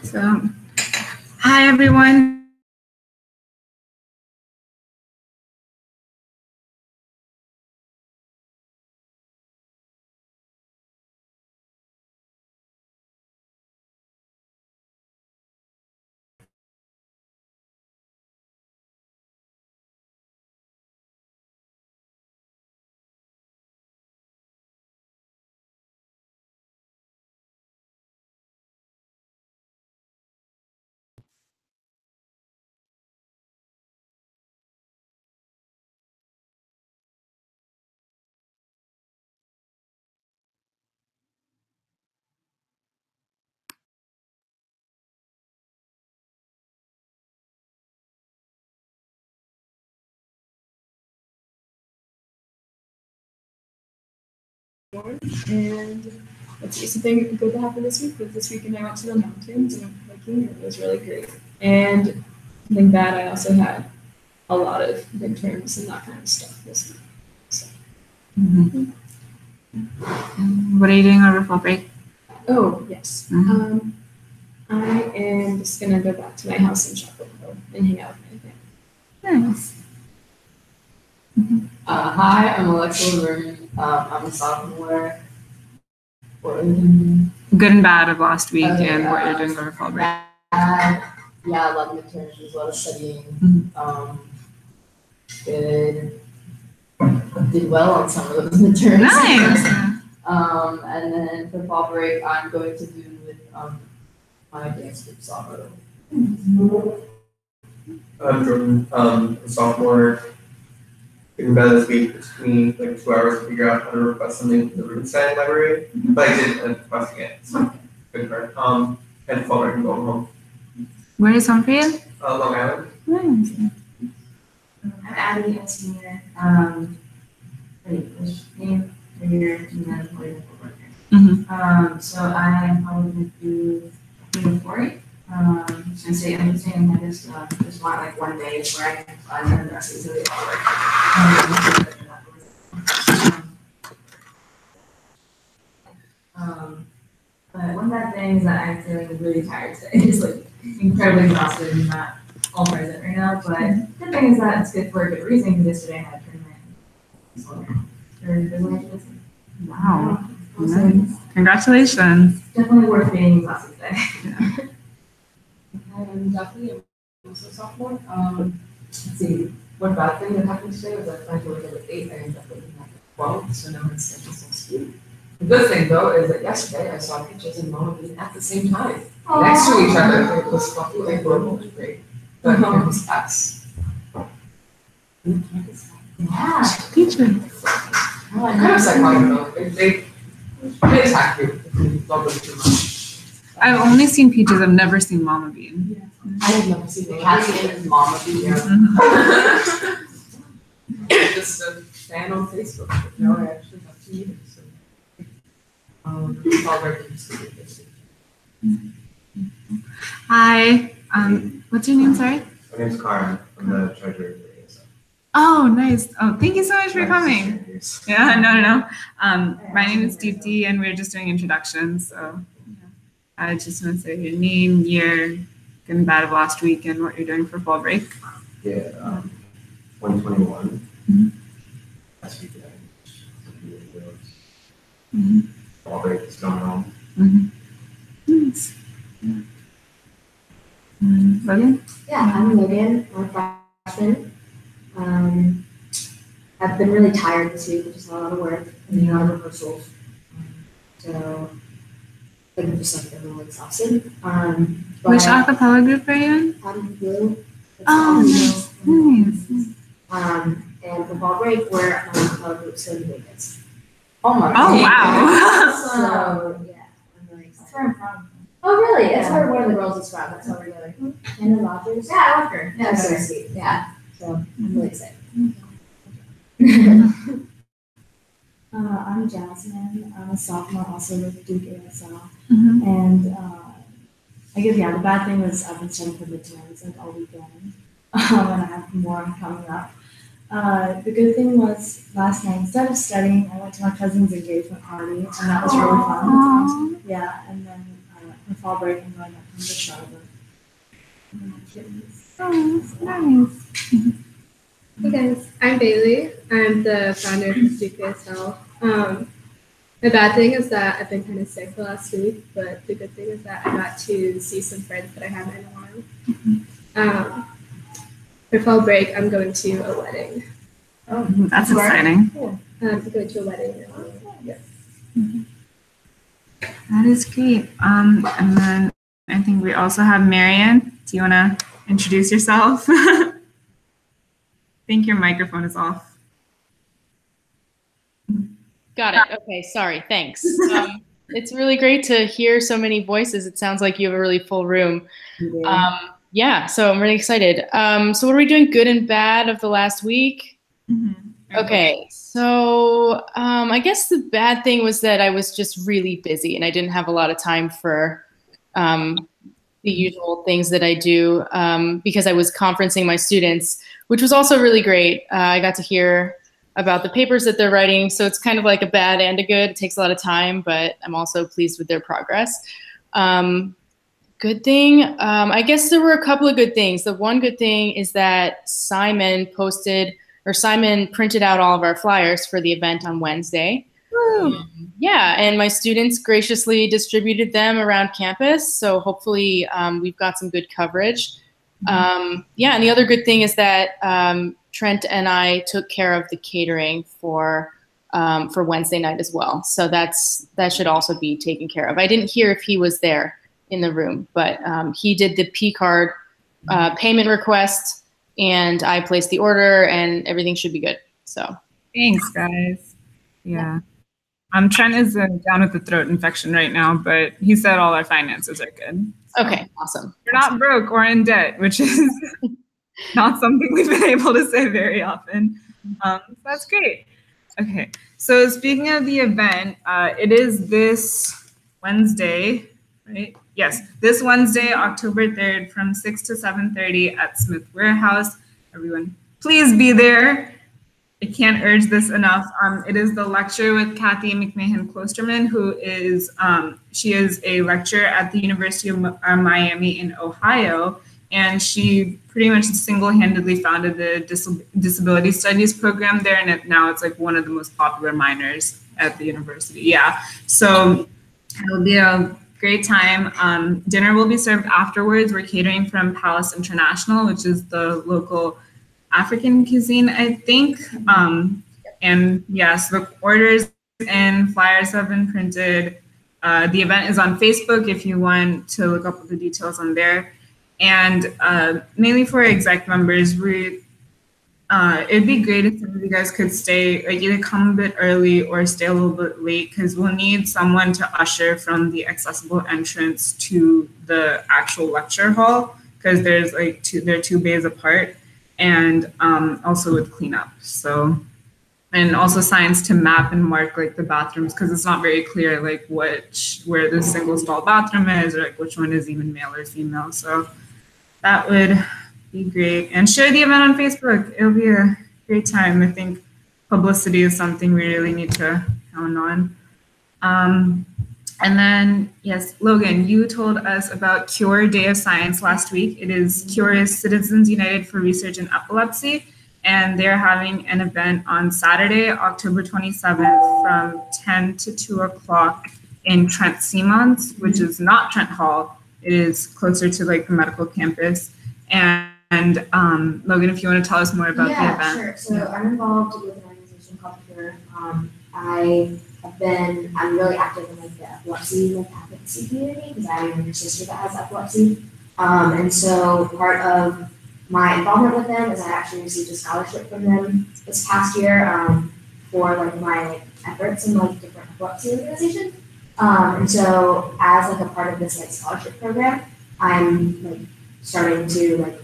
So, hi everyone. And let's see, something good that happened this week was this weekend I went to the mountains and went hiking. It was really great. And something bad, I also had a lot of midterms and that kind of stuff this week. So. What are you doing over fall break? Oh, yes. I am just going to go back to my house in Chapel Hill and hang out with my family. Nice. Hi, I'm Alexa Laverne. I'm a sophomore. What are you doing? Good and bad of last week and what you're doing over fall break. Yeah, a lot of midterms, a lot of studying. Did well on some of those midterms. Nice. And then for fall break, I'm going to do with my dance group soccer. I'm Jordan, a sophomore. Getting better this week. It took me like 2 hours to figure out how to request something from the Rubenstein library, but I did end up requesting it. So good for it. And fall break and going home. Where is home for you? Long Island. Nice. I'm Abby, a senior. English name, career, and then political worker. So I am probably going to do Fort. And say I'm saying I just want like one day where I can fly and the rest of the day all work. But one bad thing is that I'm feeling really tired today. It's like incredibly exhausted and not all present right now. But the thing is that it's good for a good reason because yesterday I had a tournament. Wow. Nice. Congratulations. Definitely worth being exhausted today. I'm Duffy, I'm also a sophomore. Let's see, one bad thing that happened today was I tried to wake up at 8 and I ended up waking up at 12, so no one's scheduled some school. The good thing though is that yesterday I saw pictures and Mama being at the same time. Next to each other, it was fluffy and global, which was great. But it was us. Yeah. Teacher. Kind of psychotic though. They attack you if you love them too much. I've only seen Peaches. I've never seen Mama Bean. Yeah. I have never seen the cat's name is Mama Bean. Just a fan on Facebook. No, I actually have to meet her. So, it's all very interesting. Hi. What's your name? Sorry. My name's Karen. I'm the treasurer. Oh, nice. Oh, thank you so much for coming. Yeah, no. My name is Deepti, and we're just doing introductions. So, I just want to say your name, year, good and bad of last week, and what you're doing for fall break. Yeah, 2021. Last week, fall break is going home. Nice. Logan? Yeah, I'm Logan. I'm a freshman. I've been really tired this week, which is a lot of work and a lot of rehearsals. So I'm just like been really exhausted. Which acapella group are you in? I'm blue. Oh, nice. And for fall break, we're on acapella group in Vegas. Oh my Oh, wow. So yeah, I'm really excited. That's where I'm from. Oh really? That's where one of the girls is from. That's how we're going. Anna Rogers. Yeah, I love her. Yeah, that's so sweet. Yeah. So I'm really excited. I'm Jasmine. I'm a sophomore also with Duke ASL. And I guess, the bad thing was I've been studying for midterms like all weekend. And I have more coming up. The good thing was last night, instead of studying, I went to my cousin's engagement party, and that was really fun. Yeah, and then fall break, I'm going back home to Charlotte. Oh, nice. Hey guys, I'm Bailey. I'm the founder of DKSL. The bad thing is that I've been kind of sick the last week, but the good thing is that I got to see some friends that I haven't in a while. For fall break, I'm going to a wedding. Oh, that's exciting. I'm going to a wedding. Yes. That is great. And then I think we also have Marianne. Do you want to introduce yourself? I think your microphone is off. Got it. Okay, sorry, thanks. It's really great to hear so many voices. It sounds like you have a really full room. Yeah, so I'm really excited. So what are we doing, good and bad of the last week? Okay, so I guess the bad thing was that I was just really busy and I didn't have a lot of time for the usual things that I do because I was conferencing my students, which was also really great. I got to hear about the papers that they're writing. So it's kind of like a bad and a good. It takes a lot of time, but I'm also pleased with their progress. Good thing, I guess there were a couple of good things. The one good thing is that Simon printed out all of our flyers for the event on Wednesday. Yeah, and my students graciously distributed them around campus. So hopefully we've got some good coverage. Yeah, and the other good thing is that Trent and I took care of the catering for Wednesday night as well. So that should also be taken care of. I didn't hear if he was there in the room, but he did the P-card payment request and I placed the order and everything should be good. So thanks, guys. Yeah. Trent is down with the throat infection right now, but he said all our finances are good. So okay, awesome. We're not broke or in debt, which is not something we've been able to say very often. So that's great. Okay, so speaking of the event, it is this Wednesday, right? Yes, this Wednesday, October 3rd from 6 to 7:30 at Smith Warehouse. Everyone, please be there. I can't urge this enough. It is the lecture with Kathy McMahon-Klosterman, who is, she is a lecturer at the University of Miami in Ohio, and she pretty much single-handedly founded the disability studies program there, and now it's like one of the most popular minors at the university. Yeah, so it'll be a great time. Dinner will be served afterwards. We're catering from Palace International, which is the local African cuisine, I think. And yes, the orders and flyers have been printed. The event is on Facebook if you want to look up the details on there. And mainly for exec members, it'd be great if some of you guys could stay, like either come a bit early or stay a little bit late, because we'll need someone to usher from the accessible entrance to the actual lecture hall, because there's like they're 2 bays apart. And also with cleanup. So, and also signs to map and mark like the bathrooms, because it's not very clear like where the single stall bathroom is, or like which one is even male or female. So that would be great. And share the event on Facebook. It'll be a great time. I think publicity is something we really need to count on. And then, yes, Logan, you told us about Cure Day of Science last week. It is Cure is Citizens United for Research in Epilepsy, and they're having an event on Saturday, October 27th from 10 to 2 o'clock in Trent Simons, which is not Trent Hall. It is closer to like the medical campus. And Logan, if you want to tell us more about the event. Yeah, sure. So I'm involved with an organization called Cure. I'm really active in like the epilepsy advocacy community because I have a younger sister that has epilepsy. And so part of my involvement with them is I actually received a scholarship from them this past year for like my efforts in like different epilepsy organizations. And so as like a part of this like scholarship program, I'm like starting to like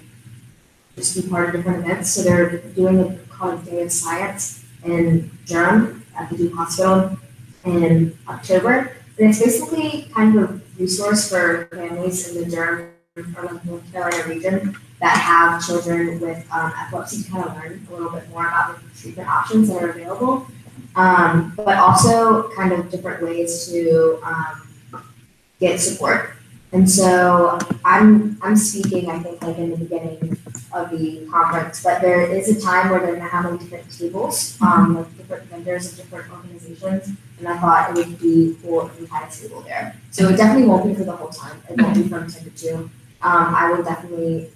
just be part of different events. So they're doing a called Day of Science in Durham at the Duke Hospital in October. And it's basically kind of a resource for families in the Durham or like North Carolina region that have children with epilepsy to kind of learn a little bit more about the treatment options that are available, but also kind of different ways to get support And so I'm speaking, I think, like in the beginning of the conference, but there is a time where they're gonna have like different tables, like different vendors of different organizations. And I thought it would be cool if we had a table there. So it definitely won't be for the whole time. It won't be from 10 to 2. I will definitely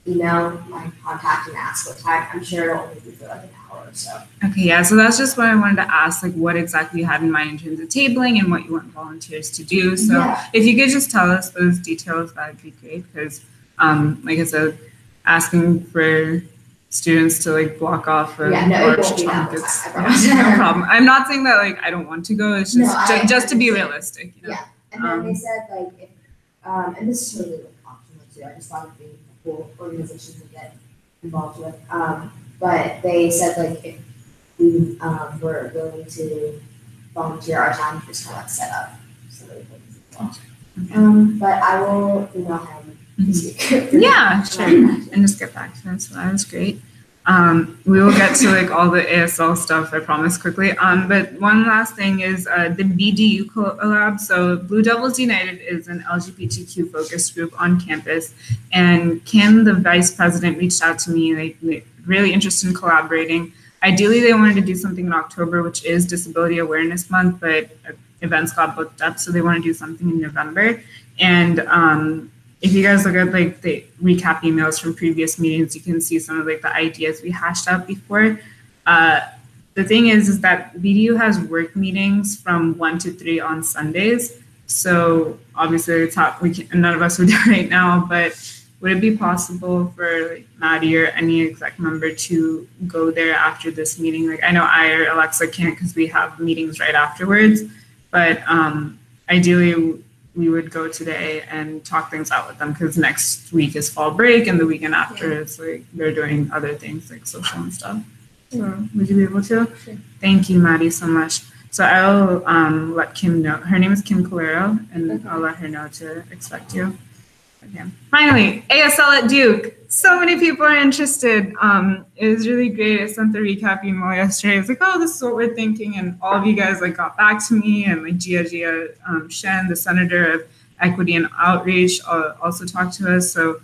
email my contact and ask what time. I'm sure it'll only be for like an hour or so. Okay, yeah, so that's just what I wanted to ask, like what exactly you had in mind in terms of tabling and what you want volunteers to do. So Yeah. if you could just tell us those details, that'd be great, because like I said, asking for students to like block off a Yeah, no, it large won't be that chunk, whole it's time, I promise. no problem. I'm not saying that like I don't want to go, it's No, just I just to be understand. realistic, you know? Yeah. And then they said like if and this is totally like optional too. I just thought it'd be a cool organization to get involved with. But they said like if we were willing to volunteer our time, just kind of like set up some of the things as well. But I will email him this week. Yeah, sure. And just get back to us. So that was great. We will get to like all the ASL stuff, I promise, quickly. But one last thing is the BDU collab. So Blue Devils United is an LGBTQ focused group on campus, and Kim, the vice president, reached out to me, like really interested in collaborating. Ideally, they wanted to do something in October, which is Disability Awareness Month, but events got booked up, so they want to do something in November. And if you guys look at like the recap emails from previous meetings, you can see some of like the ideas we hashed out before. The thing is that BDU has work meetings from 1 to 3 on Sundays. So obviously it's not, none of us would do it right now, but would it be possible for like Maddie or any exec member to go there after this meeting? Like I know I or Alexa can't because we have meetings right afterwards, but ideally we would go today and talk things out with them, because next week is fall break and the weekend after is like they're doing other things like social and stuff. So would you be able to? Sure. Thank you, Maddie, so much. So I'll let Kim know. Her name is Kim Calero, and I'll let her know to expect you. Okay. Finally, ASL at Duke. So many people are interested. It was really great. I sent the recap email yesterday. I was like, oh, this is what we're thinking. And all of you guys like got back to me, and like Gia Shen, the Senator of Equity and Outreach, also talked to us. So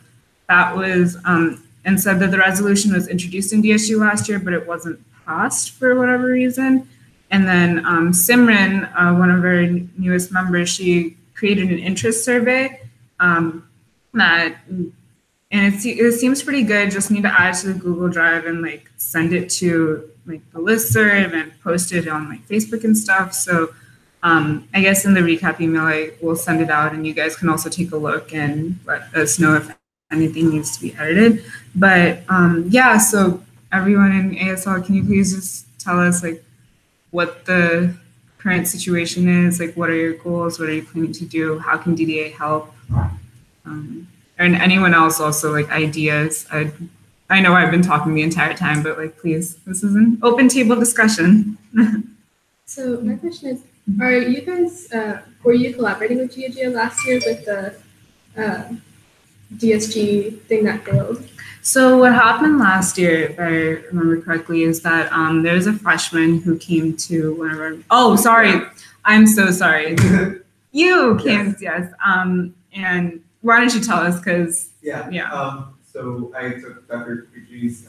that was, and said that the resolution was introduced in DSU last year, but it wasn't passed for whatever reason. And then Simran, one of our newest members, she created an interest survey. And it seems pretty good. Just need to add it to the Google Drive and like send it to like the listserv and post it on like Facebook and stuff. So I guess in the recap email, I will send it out, and you guys can also take a look and let us know if anything needs to be edited. But yeah, so everyone in ASL, can you please just tell us like what the current situation is? Like, what are your goals? What are you planning to do? How can DDA help? And anyone else also like ideas. I know I've been talking the entire time, but like, please, this is an open table discussion. So my question is, are you guys, were you collaborating with GeoGeo last year with the DSG thing that failed? So what happened last year, if I remember correctly, is that there was a freshman who came to one of our, oh, sorry, I'm so sorry. You came, yes. And why don't you tell us, because, yeah. So I took Dr. Pucci's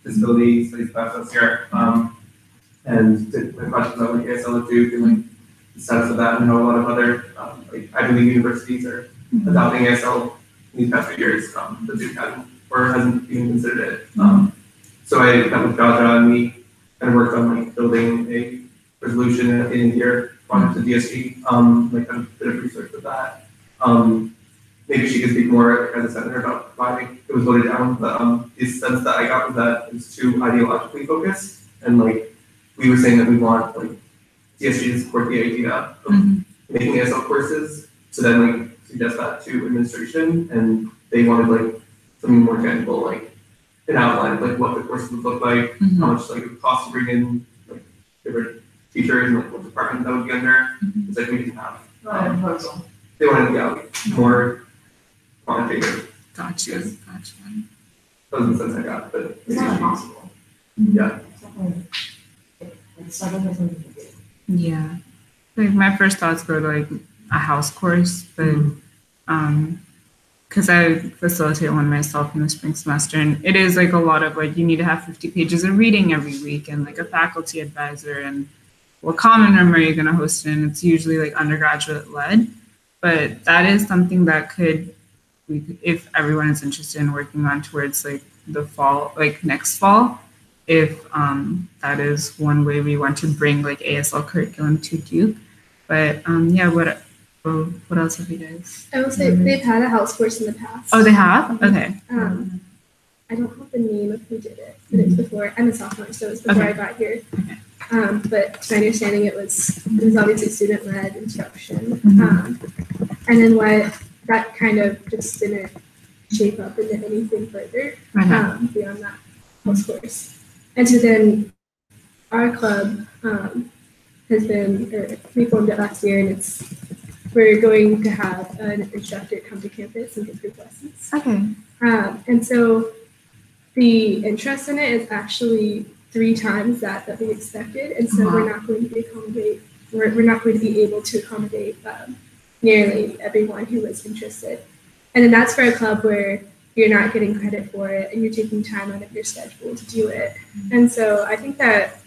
disability studies class last year, and did my questions on like ASL at Duke and like the status of that, and how a lot of other like Ivy League universities are adopting ASL in these past few years. But Duke hasn't even considered it. So I met with Gaja, and we kind of worked on like building a resolution at the end of the year, brought it to DSG, like kind of did a research with that. Maybe she could speak more as a senator about why it was voted down, but the sense that I got was that it was too ideologically focused, and like we were saying that we want like DSG to support the idea of making ASL courses, so then like suggest that to administration, and they wanted like something more tangible, like an outline of like what the courses would look like, how much like it would cost to bring in like different teachers and like what department that would be under. It's like we didn't have proposal. They wanted more quantitative. Gotcha. That was the sense I got, but It's not impossible. yeah. It's something to do. Yeah. Like my first thoughts go to like a house course, but because I facilitate one myself in the spring semester, and it is like a lot of like you need to have 50 pages of reading every week and like a faculty advisor and what common room are you going to host in? It's usually like undergraduate led, but that is something that if everyone is interested in working on towards like the fall, like next fall, if that is one way we want to bring like ASL curriculum to Duke. But yeah, what else have you guys? I will say they've had a house course in the past. Oh, they have? Okay. I don't have the name of who did it, but it's before. I'm a sophomore, so it was before I got here. But to my understanding, it was obviously student-led instruction. And then that kind of just didn't shape up into anything further beyond that house course. And so then our club we formed it last year, and we're going to have an instructor come to campus and give group lessons. Okay. And so the interest in it is actually 3 times that we expected, and so we're not going to be able to accommodate nearly everyone who was interested. And then that's for a club where you're not getting credit for it and you're taking time out of your schedule to do it. And so I think that's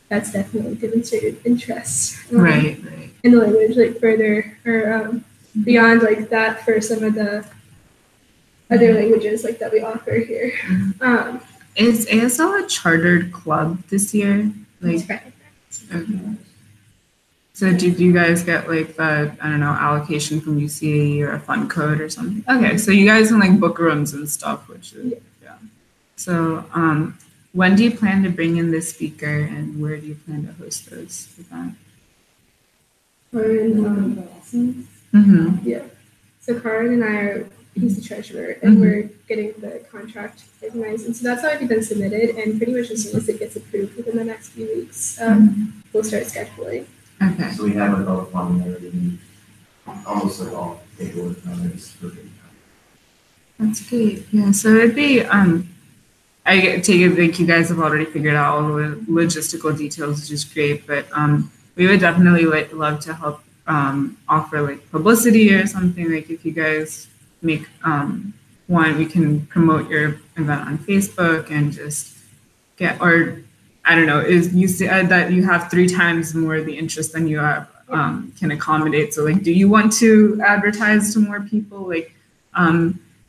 definitely demonstrated interest right. in the language, like further or beyond like that for some of the other languages like that we offer here. Is ASL a chartered club this year? Like, right. Okay. So did you guys get like the, I don't know, allocation from UCAE or a fund code or something? Okay, so you guys can like book rooms and stuff, which is, yeah. So when do you plan to bring in this speaker and where do you plan to host those events? We're in lessons. Yeah. So Karin and he's the treasurer, and we're getting the contract organized. And so that's already been submitted, and pretty much as soon as it gets approved within the next few weeks, we'll start scheduling. Okay. So we have like all the funding and everything, almost like all paperwork on this. That's great. Yeah. So it'd be I take it like you guys have already figured out all the logistical details, which is great. But we would definitely love to help offer like publicity or something. Like if you guys make one, we can promote your event on Facebook and just get, or I don't know, you said that you have 3 times more the interest than you have can accommodate. So like, do you want to advertise to more people? Like,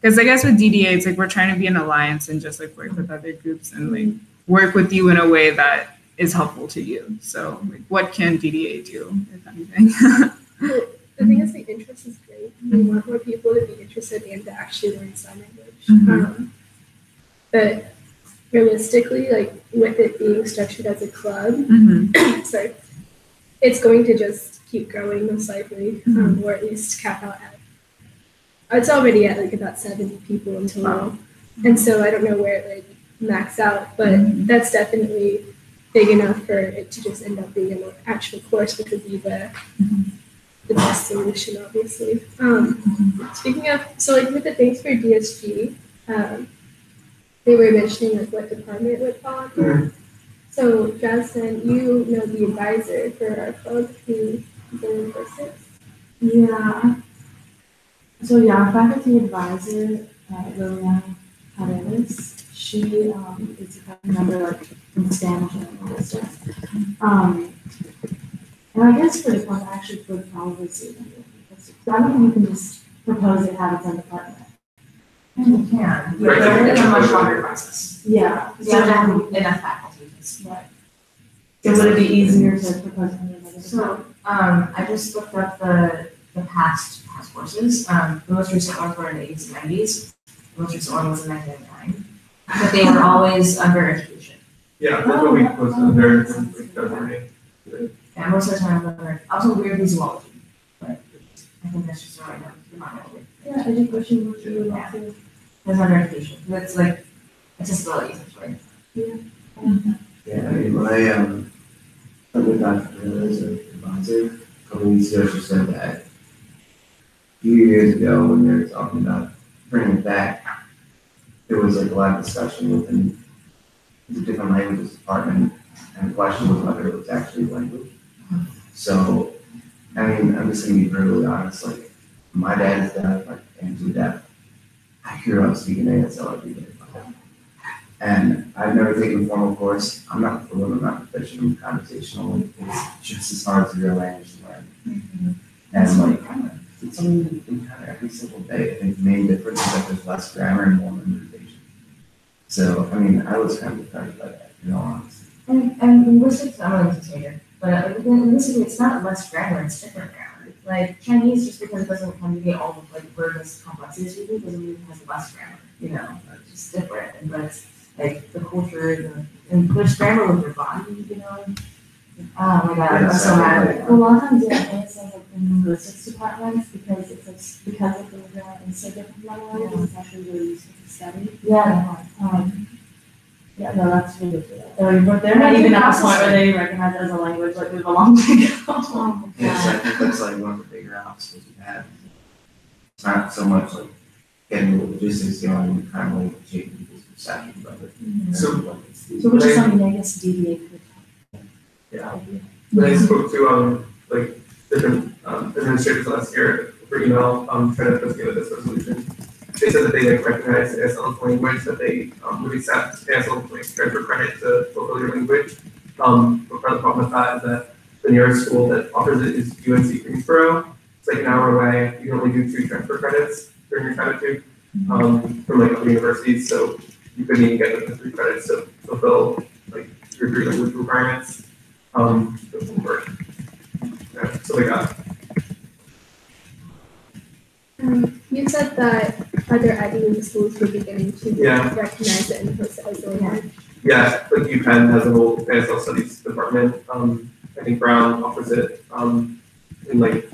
because I guess with DDA, it's like we're trying to be an alliance and just like work with other groups and like work with you in a way that is helpful to you. So like, what can DDA do, if anything? The thing is, the interest is great. We want more people to be interested and to actually learn sign language. But realistically, like with it being structured as a club, sorry, it's going to just keep growing most likely, or at least cap out at. It's already at like about 70 people in total, and so I don't know where it like max out, but that's definitely big enough for it to just end up being an actual course, which would be the best solution, obviously. Speaking of, so like with the things for DSG, they were mentioning like what department would fall under. So Jasmine, you know the advisor for our club who is in linguistics. Yeah. So yeah, our faculty advisor, Liliana Paredes, she is a faculty member like in Spanish and linguistics. And I guess for the club, I actually would probably say linguistics. I don't think you can just propose it, have its own department. You can. It's a much longer process. Yeah. You have to have enough faculty. Right. So would it be easier to propose another? So I just looked up the past courses. The most recent ones were in the 80s and 90s. The most recent one was in 1999. But they were always under education. Yeah, that's what we posted under February. Yeah, most of the time under also weird visuology. But I think that's just the right one. Yeah, education would be like to. That's under education. That's like accessibility essentially. Yeah. Yeah, I mean, when I with Dr. Taylor as an advisor, a couple weeks ago, she said that a few years ago when they were talking about bringing it back, there was like a lot of discussion within the different languages department, and the question was whether it was actually language. So, I mean, I'm just gonna be brutally honest, like, My dad is deaf, my aunt's deaf. I hear him speaking ASL every day. And I've never taken a formal course. I'm not fluent, I'm not proficient, I'm conversational. It's just as hard as your language to learn. And like, it's something you encounter every single day. I think the main difference is that there's less grammar and more memorization. So, I mean, I was kind of affected by that, in all honesty. And linguistics, I'm willing to say it, but linguistically, it's not less grammar, it's different grammar. Like Chinese, just because it doesn't conjugate all of like wordless complexities we do, doesn't mean it has less grammar. You know, it's just different. But it's like the culture, and there's grammar with your body. You know. Oh my God, I'm so mad. A lot of times, yeah, it's like in linguistics departments because it's like, because of the grammar and so different languages, it's actually really useful to study. Yeah. Yeah, no, that's really good. But they're not even at the point where they recognize it as a language, like we've a long way to go. Yeah, so I think that's like one of the bigger obstacles we have. It's not so much like getting the logistics going, and kind of like changing people's perceptions of it. So- So which is something I guess DBA could. Yeah. When I spoke to like different administrators last year for email, trying to put together this resolution, they said that they like recognize ASL as language, that they would accept ASL like transfer credit to fulfill your language. But part of the problem with that is that the nearest school that offers it is UNC Greensboro. It's like an hour away. You can only do 2 transfer credits during your time too from like other universities, so you couldn't even get the 3 credits to fulfill like your 3 language requirements. It doesn't work. Yeah, so they got. You said that other Ivy League schools were beginning to Yeah. recognize it and post it as a language. Yeah, like UPenn has a whole ASL studies department. I think Brown offers it in like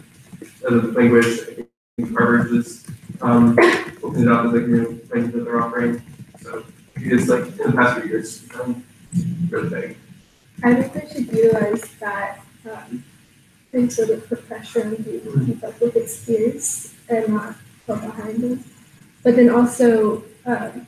as a language. I think Harvard just opened it up as like new language that they're offering. So it's like in the past few years, really big. I think they should utilize that and sort of put pressure on you to keep up with its peers and not fall behind them. But then also, Addie,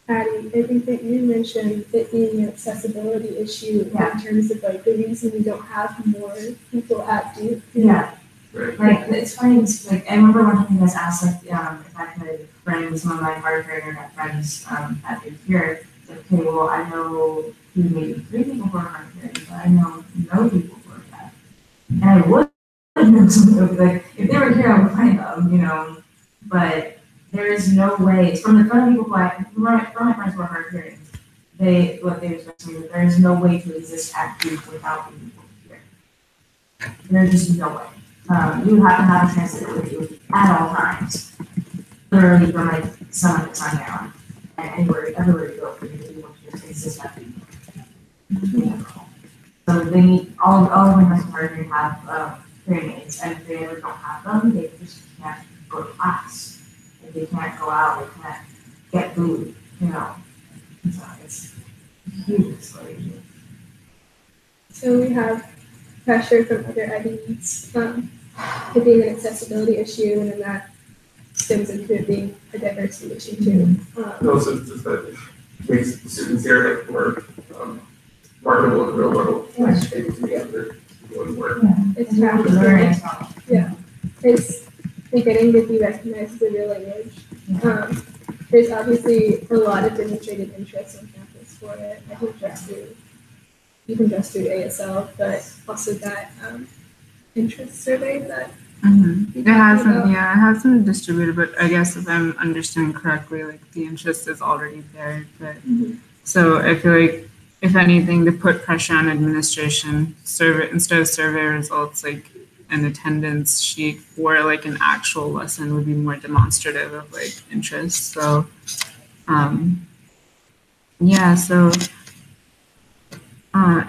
I think that you mentioned it being an accessibility issue in terms of like the reason we don't have more people at Duke. Yeah. Right. Like it's funny. It's like I remember one time you guys asked like if I could bring some of my hard trainer friends at Duke here. Like, okay, well I know maybe 3 people who are hard training, but I know no people who are that. And I would know some like if they were here I would find them, you know. But there is no way from the front of people who from my friends who are hard hearing, they expressed to me that there is no way to exist at Duke without being able to hear. There's just no way. You have to have a translator with you at all times. Literally from like sun up to sundown. And everywhere you go for you to be able to just exist at Duke. So they need all of my friends who are hearing have hearing aids, and if they ever don't have them, they just can't go to class. They can't go out, they can't get food, you know. So it's huge exposure. So we have pressure from other Ivy Leagues, it being an accessibility issue, and then that stems into it being a diversity issue too. Also, it's just that it makes the students here like more marketable in the real world. Like able to get their work. It's practical. Yeah, it's beginning to be recognized as a real language. There's obviously a lot of demonstrated interest on campus for it. I think even just through ASL, but also that interest survey that It hasn't distributed, but I guess if I'm understanding correctly, like the interest is already there. But so I feel like if anything, to put pressure on administration, instead of survey results, like an attendance sheet for like an actual lesson would be more demonstrative of like interest. So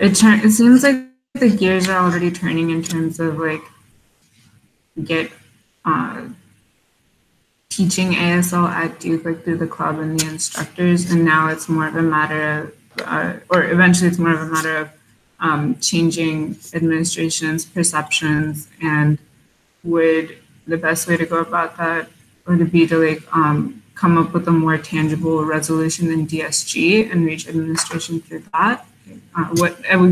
it seems like the gears are already turning in terms of like teaching ASL at Duke like through the club and the instructors, and now it's more of a matter of or eventually it's more of a matter of changing administration's perceptions. And would the best way to go about that would be to like come up with a more tangible resolution in DSG and reach administration through that?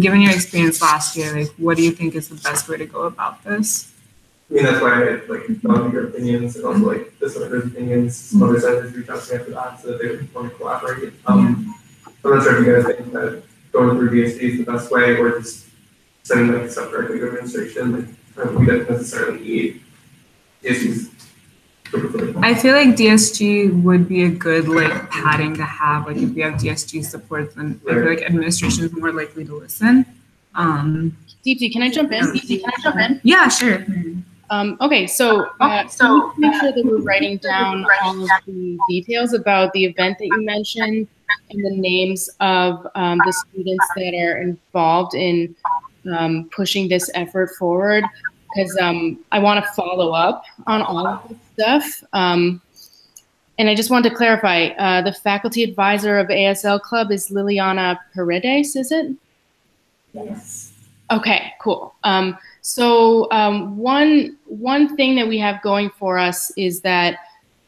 Given your experience last year, like what do you think is the best way to go about this? I mean, that's why I had like gone your opinions and also like the senator's opinions. Some other senators reached out to me after that so that they would want to collaborate. I'm not sure if you guys think that going through DSG is the best way or just sending like stuff directly to administration. Like, we don't necessarily need DSG's. I feel like DSG would be a good like padding to have. Like if we have DSG support, then I feel like administration is more likely to listen. Deepti, can I jump in? Yeah, sure. Okay, so make sure that we're writing down all of the details about the event that you mentioned and the names of the students that are involved in pushing this effort forward, because I want to follow up on all of this stuff. And I just want to clarify, the faculty advisor of ASL Club is Liliana Paredes, is it? Yes. Okay, cool. So one thing that we have going for us is that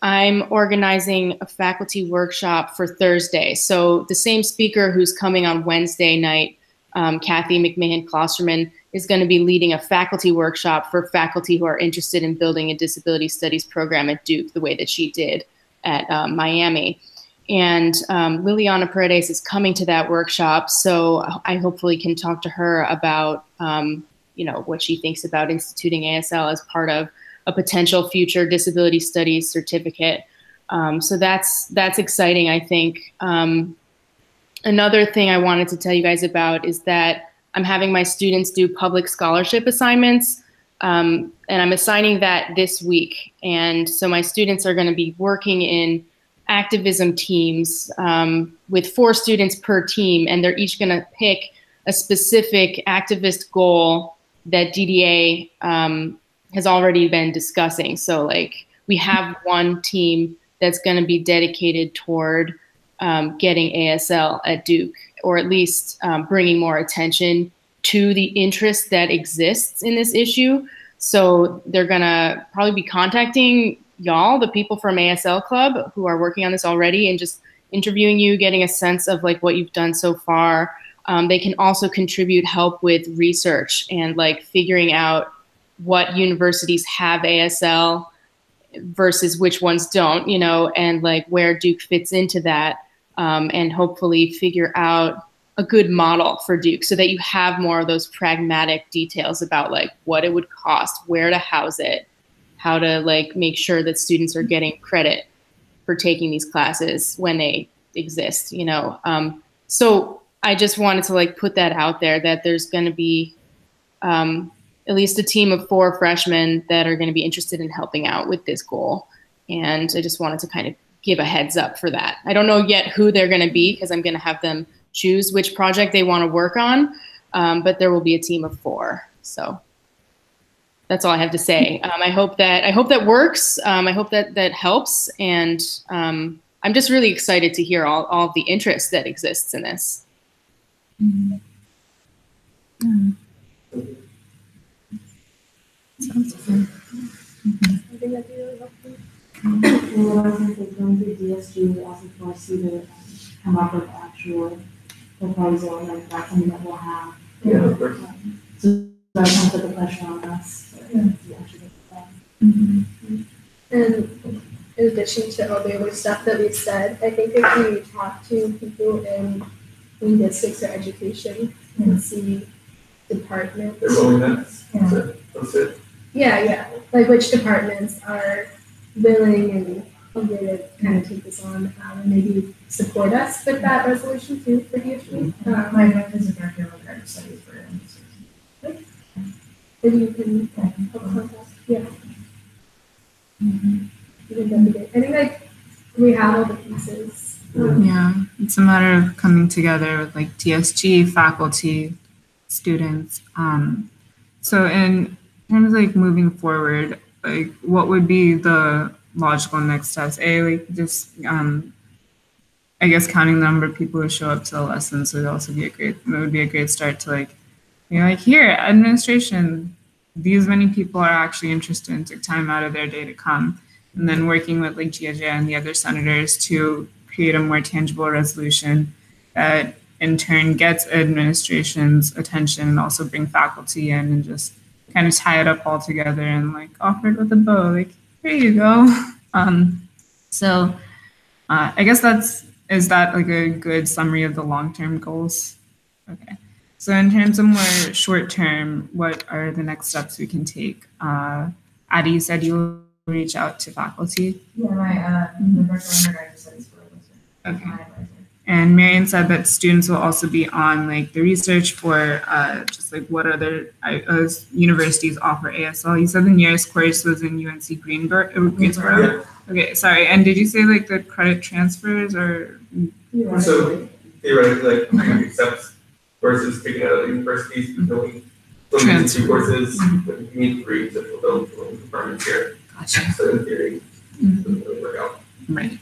I'm organizing a faculty workshop for Thursday. So the same speaker who's coming on Wednesday night, Kathy McMahon-Klosterman, is going to be leading a faculty workshop for faculty who are interested in building a disability studies program at Duke the way that she did at Miami. And Liliana Paredes is coming to that workshop, so I hopefully can talk to her about you know, what she thinks about instituting ASL as part of a potential future disability studies certificate. So that's exciting, I think. Another thing I wanted to tell you guys about is that I'm having my students do public scholarship assignments, and I'm assigning that this week. And so my students are going to be working in activism teams with 4 students per team, and they're each going to pick a specific activist goal that DDA has already been discussing. So like we have one team that's going to be dedicated toward getting ASL at Duke, or at least bringing more attention to the interest that exists in this issue. So they're going to probably be contacting y'all, the people from ASL Club who are working on this already, and just interviewing you, getting a sense of like what you've done so far. They can also contribute help with research and like figuring out what universities have ASL versus which ones don't, you know, and like where Duke fits into that, and hopefully figure out a good model for Duke so that you have more of those pragmatic details about like what it would cost, where to house it, how to like make sure that students are getting credit for taking these classes when they exist, you know. So I just wanted to like put that out there, that there's going to be at least a team of 4 freshmen that are going to be interested in helping out with this goal. And I just wanted to kind of give a heads up for that. I don't know yet who they're going to be, because I'm going to have them choose which project they want to work on, but there will be a team of 4. So that's all I have to say. I hope that works. I hope that helps. And I'm just really excited to hear all of the interest that exists in this. Mm-hmm. Yeah. Sounds good. I think that'd be really helpful. And what I was going to say, going through DSG, we also force you to come up with actual proposal, like that's something that we'll have. Yeah, of course. So that kind of put the pressure on us. And in addition to all the other stuff that we've said, I think if we talk to people in linguistics or education and see departments. They're rolling that. That's it. Yeah. Like which departments are willing and eager to kind of take this on and maybe support us with that resolution too for DSG. My wife is a director of art studies for Maybe you can help contact. Yeah. I think that'd be good. I think like we have all the pieces. Yeah, it's a matter of coming together with like DSG, faculty, students. So in terms of like moving forward, like what would be the logical next steps? Like just I guess counting the number of people who show up to the lessons would also be it would be a great start to like, you know, like here, administration, these many people are actually interested and took time out of their day to come. And then working with like Giagia and the other senators to create a more tangible resolution that in turn gets administration's attention and also bring faculty in and just kind of tie it up all together and like offer it with a bow. Like, here you go. So I guess is that like a good summary of the long-term goals? Okay. So in terms of more short-term, what are the next steps we can take? Addie, you said you'll reach out to faculty. Yeah, my virtual undergraduate studies for Okay. And Marion said that students will also be on like the research for just like what other universities offer ASL. You said the nearest course was in UNC Greensboro. Okay, sorry. And did you say like the credit transfers or? So theoretically, like you accept courses taken out of universities, you can only limit two courses, but you need 3 to fulfill the requirements here. Gotcha. So in theory, it doesn't really work out. Right.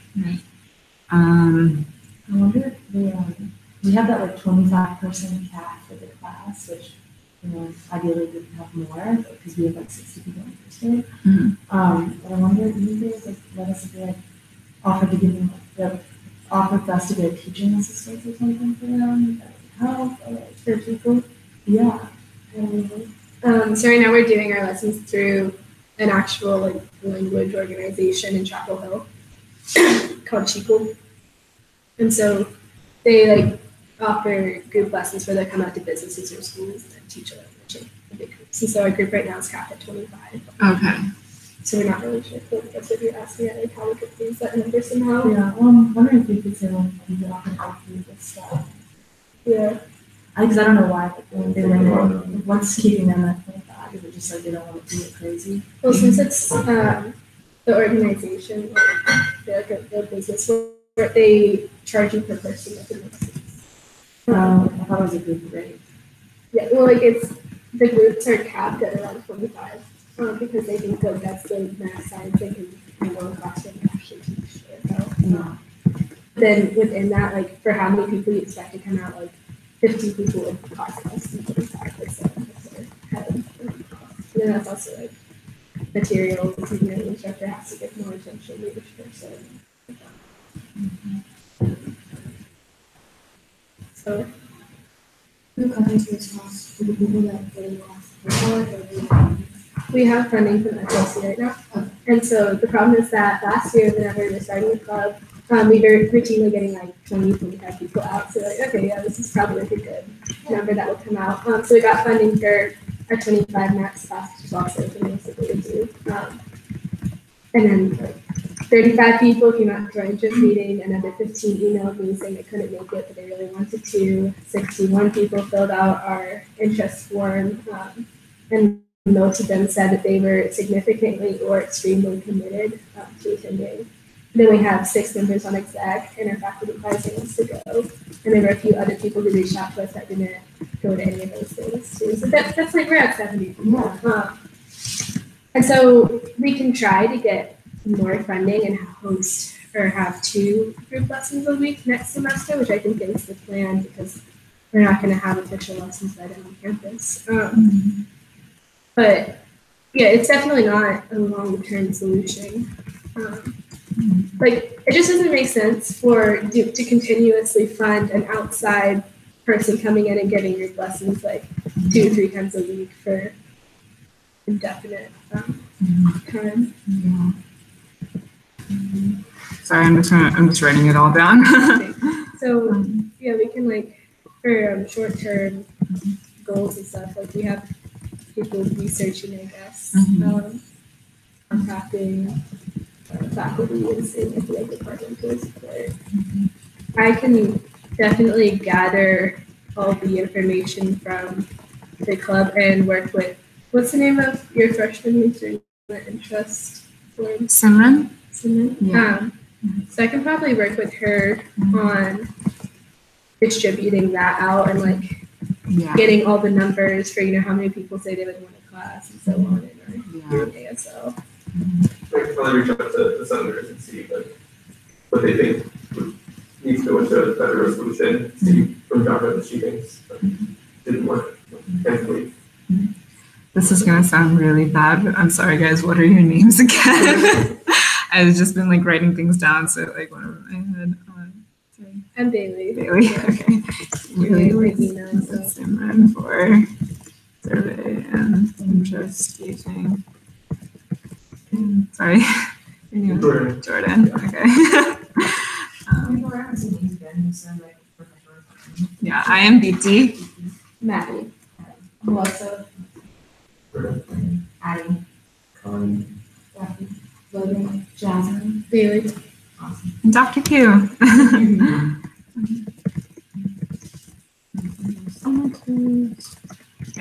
I wonder if we have that like 25% cap for the class, which ideally we could have more because we have like 60 people interested. But I wonder if you guys like let us like offer to give them offer for us to get a teaching assistant or something for them. Help for people. Yeah. So right now we're doing our lessons through an actual like language organization in Chapel Hill called Chico. And so they like offer group lessons where they come out to businesses or schools and teach a language in big groups. And so our group right now is capped at 25. Okay. So we're not really sure if that's what you're asking, like how we could please that number somehow. Yeah, well, I'm wondering if we could say like you can offer help with this stuff. Yeah. Because I don't know why they limit what's keeping them at 25. Is it just like they don't want to do it crazy? Well, since it's the organization, like a business, where they charge you per person within the lessons. I thought it was a group rate. Yeah, well, like the groups are capped at around 25 because they think that that's the max size they can handle in classroom and actually teach. So, then within that, like for how many people you expect to come out, like 50 people would cost less than 25 so and then that's also like materials, and the instructor has to get more attention to each person. So Who covers this cost for the people that get in class before? we have funding from FLC right now. And so the problem is that last year, whenever we were starting the club, we were routinely getting like 20, 25 people out. So like, okay, yeah, this is probably like a good number that will come out. So we got funding for our 25 max class, which is also the most that we would do. And then like 35 people came out to our interest meeting, another 15 emailed me saying they couldn't make it, but they really wanted to. 61 people filled out our interest form, and most of them said that they were significantly or extremely committed to attending. Then we have 6 members on exec, and our faculty advisor wants to go. And there were a few other people who reached out to us that didn't go to any of those things too. So that's like we're at 70 people. And so we can try to get more funding and host or have 2 group lessons a week next semester, which I think is the plan because we're not going to have official lessons right on campus. But yeah, it's definitely not a long-term solution. Like it just doesn't make sense to continuously fund an outside person coming in and getting group lessons like 2 or 3 times a week for indefinite time. Sorry, I'm just writing it all down. So yeah, we can like for short-term goals and stuff. Like we have people researching, I guess, contacting faculty and seeing if the department will support. I can definitely gather all the information from the club and work with. What's the name of your freshman who's doing the interest form? Simran. Yeah. So I can probably work with her on distributing that out and like getting all the numbers for how many people say they would want a class and so on in our ASL. I can probably reach out to the senators and see what they think needs to go into a better resolution. See from Java that she thinks didn't work. Thankfully. This is gonna sound really bad, but I'm sorry, guys. What are your names again? I've just been like writing things down, so like one of my head. Sorry. I'm Bailey. Bailey. Okay. Really, Simran for survey and interest gauging. Sorry. Jordan. Okay. Yeah, I am BT. Maddie. Melissa. Addie. Con. Logan. Jasmine. Bailey. And Dr. Q.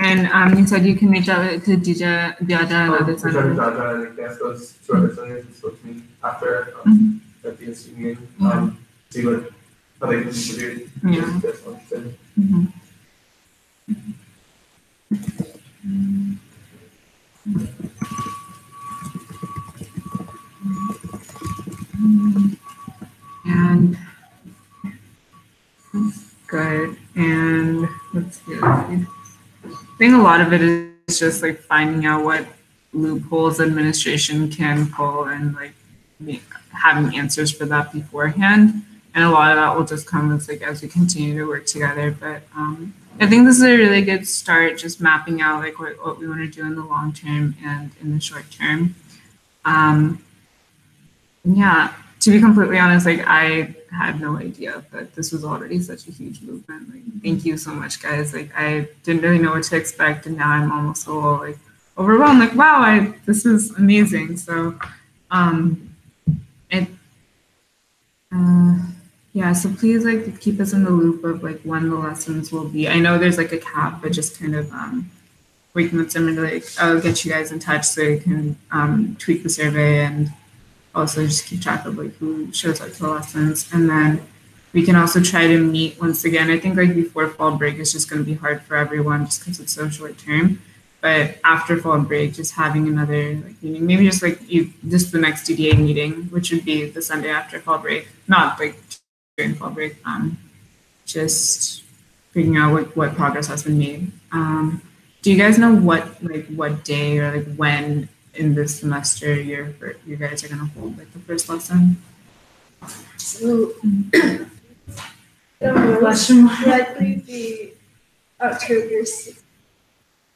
And you said you can reach out to DJ Biada and other Jaja senators. and I guess those two other senators who spoke to me after at the SU meeting, see what how they can contribute. Yeah. If they're interested. And good. And let's see. I think a lot of it is just like finding out what loopholes administration can pull and like having answers for that beforehand. And a lot of that will just come as like as we continue to work together. But I think this is a really good start, just mapping out like what we want to do in the long term and in the short term. Yeah, to be completely honest, like I had no idea that this was already such a huge movement. Like, thank you so much, guys. Like, I didn't really know what to expect, and now I'm almost a little like overwhelmed. Like, wow, this is amazing. So, yeah. So please like keep us in the loop of like when the lessons will be. I know there's like a cap, but just kind of working with someone to like I'll get you guys in touch so you can tweak the survey and also just keep track of like who shows up to the lessons. And then we can also try to meet once again. I think like before fall break is just going to be hard for everyone just because it's so short term. But after fall break, just having another like meeting, maybe just like just the next DDA meeting, which would be the Sunday after fall break, not like during fall break. Just figuring out what progress has been made. Do you guys know what day or like when in this semester you guys are gonna hold like the first lesson? So likely be October 6th.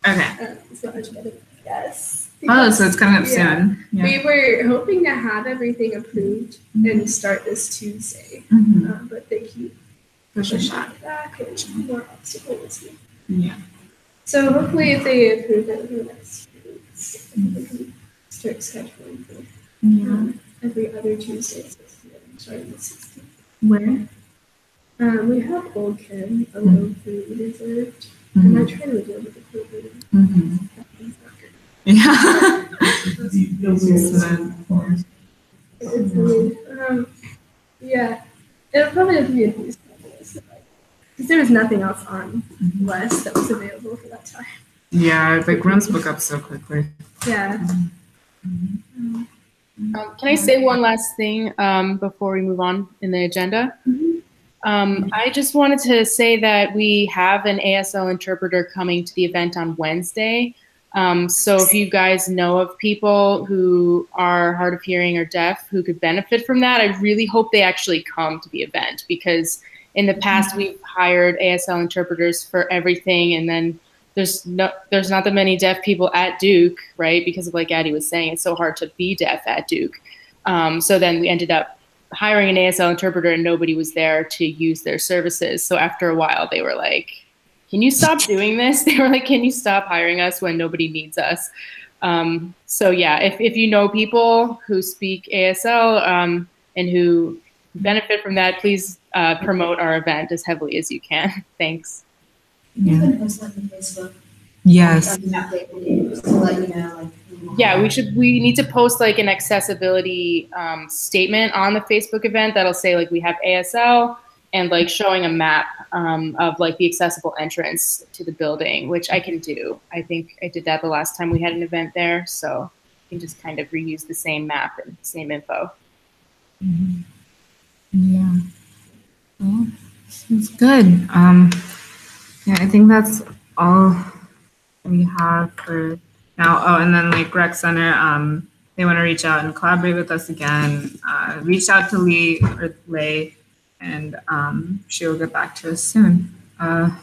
Okay. So much better. Yes. Oh, so it's coming up Yeah. soon. Yeah. We were hoping to have everything approved and start this Tuesday, but they keep Push a pushing shot. it back and more obstacles. Yeah. So hopefully, if they approve it in the next few weeks, we can start scheduling for every other Tuesday, starting the 16th. Where? We have Old Ken, a low food reserved, and I try to deal with the COVID. Yeah. Yeah, it'll probably be a few because there was nothing else on West that was available for that time. Yeah, like rooms book up so quickly. Yeah. Can I say one last thing before we move on in the agenda? I just wanted to say that we have an ASL interpreter coming to the event on Wednesday. So if you guys know of people who are hard of hearing or deaf who could benefit from that, I really hope they actually come to the event, because in the past we've hired ASL interpreters for everything, and then there's not that many deaf people at Duke, right? Because of like Addie was saying, it's so hard to be deaf at Duke. So then we ended up hiring an ASL interpreter and nobody was there to use their services. So after a while they were like, can you stop doing this? They were like, can you stop hiring us when nobody needs us? So yeah, if you know people who speak ASL and who benefit from that, please promote our event as heavily as you can. Thanks. You can post like on Facebook. Yes. Just to let you know, like. Yeah, we need to post like an accessibility statement on the Facebook event that'll say like we have ASL and like showing a map of like the accessible entrance to the building, which I can do. I think I did that the last time we had an event there, so you can just kind of reuse the same map and same info. Yeah. Well, it's good. Yeah, I think that's all we have for now. Oh, and then like Rec Center, they want to reach out and collaborate with us again. Reach out to Lay, and she'll get back to us soon. Yeah,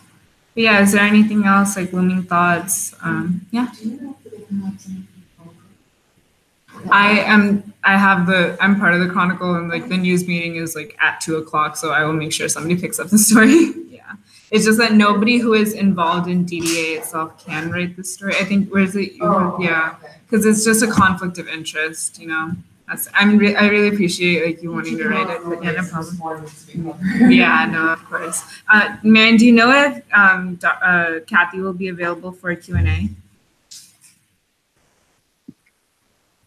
But yeah, is there anything else, like looming thoughts? Yeah. I'm part of the Chronicle, and like the news meeting is like at 2:00, so I will make sure somebody picks up the story. Yeah. It's just that nobody who is involved in DDA itself can write the story. I think, where's it? Yeah. Because it's just a conflict of interest, you know. I really appreciate like you wanting to write it, but yeah, no problem. Yeah, no, of course. Marian, do you know if Kathy will be available for a Q&A?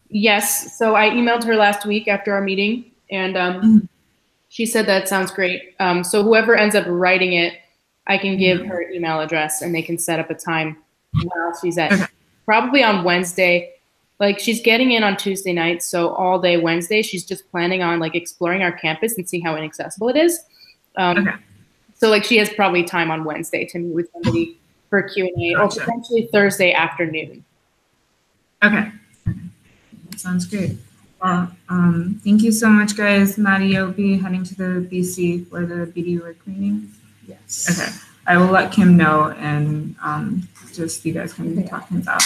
Yes. So I emailed her last week after our meeting, and she said that sounds great. So whoever ends up writing it, I can give her email address, and they can set up a time while she's at probably on Wednesday. Like she's getting in on Tuesday night, so all day Wednesday she's just planning on like exploring our campus and seeing how inaccessible it is. So like she has probably time on Wednesday to meet with somebody for Q&A, or potentially Thursday afternoon. Okay. Sounds great. Well, thank you so much, guys. Maddie, you'll be heading to the BC for the BD work meeting. Yes. Okay. I will let Kim know, and just you guys can talk things out.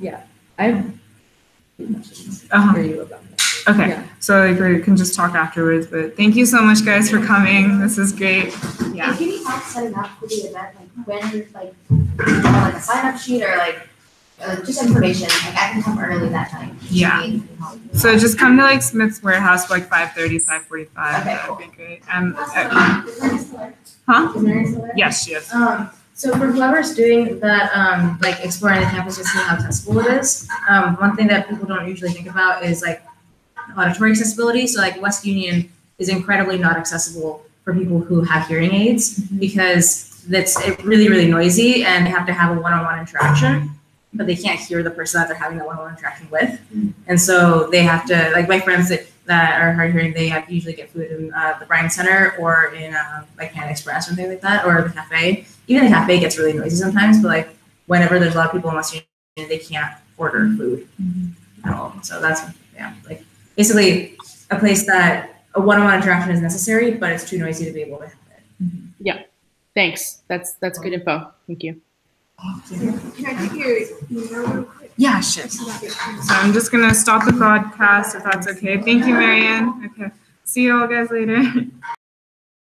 Yeah. I hear you about that. Okay. Yeah. So like we can just talk afterwards. But thank you so much, guys, for coming. This is great. Yeah. And can you help setting up for the event, like when, like a sign-up sheet or like just information? Like I can come early that time. Yeah. So just come to like Smith's Warehouse for like 5:30, 5:45. Okay, That would be great. Huh? Yes, yes. So for whoever's doing that, like exploring the campus and seeing how accessible it is, one thing that people don't usually think about is like auditory accessibility. So like West Union is incredibly not accessible for people who have hearing aids because it's really, really noisy and they have to have a one-on-one interaction, but they can't hear the person that they're having that one-on-one interaction with. And so they have to, like my friends that are hard hearing, they have to usually get food in the Bryan Center or in like Panda Express or something like that, or the cafe. Even the cafe gets really noisy sometimes, but like whenever there's a lot of people in West Union, they can't order food at all. So that's, like basically a place that a one-on-one interaction is necessary, but it's too noisy to be able to have it. Yeah, thanks. That's good info. Thank you. Can I get your email real quick? Yeah, sure. So I'm just gonna stop the broadcast if that's okay. Thank you, Marian. Okay. See you all guys later.